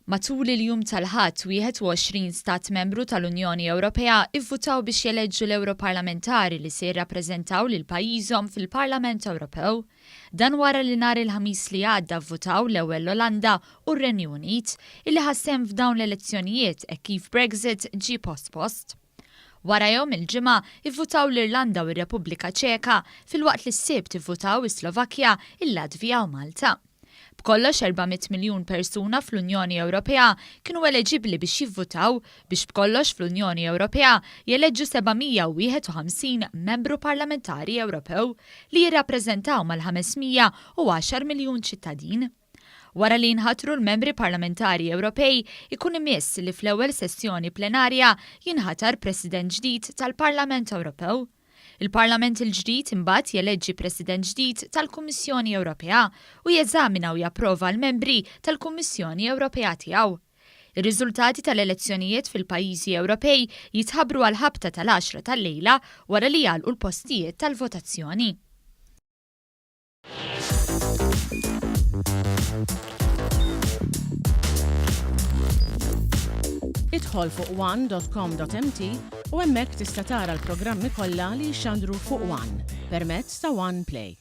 Matul il-jum tal-Ħadd 21 stat membru tal-Unjoni Ewropea vvutaw biex jeleġġu l-Ewroparlamentari li se jirrappreżentaw lil pajjiżhom fil-Parlament Ewropew. Dan wara li nhar il-Ħamis li għadda vvutaw l-ewwel l-Olanda u r-Renju Unit illi ħassem f'dawn l-elezzjonijiet hekk kif Brexit ġie postpost. Warahom il-ġimgħa ivvutaw l-Irlanda u r-Repubblika Ċeka filwaqt li s-Sibt ivvutaw is-Slovakkja, il-Latvja u Malta. B'kollox 400 miljun persuna fl-Unjoni Ewropea kienu eleġibbli biex jivvutaw biex b'kollox fl-Unjoni Ewropea jeleġġu 751 membru parlamentari Ewropew li jirrappreżentaw mal-510 miljun ċittadin. Wara li jinħatru l-membri parlamentari Ewropej ikun imiss li fl-ewwel sessjoni plenarja jinħatar President ġdid tal-Parlament Ewropew. Il-Parlament il-ġdid imbagħad jeleġġi President ġdid tal-Kummissjoni Ewropea u jeżamina u japprova l-membri tal-Kummissjoni Ewropea tiegħu. Ir-riżultati tal-elezzjonijiet fil-pajjiżi Ewropej jitħabbru għal ħabta tal-10 tal-lejla wara li jagħlqu l-postijiet tal-votazzjoni. Idħol fuq one.com.mt u hemmhekk tista' tara l-programmi kollha li jxandru fuq One permezz ta' One Play.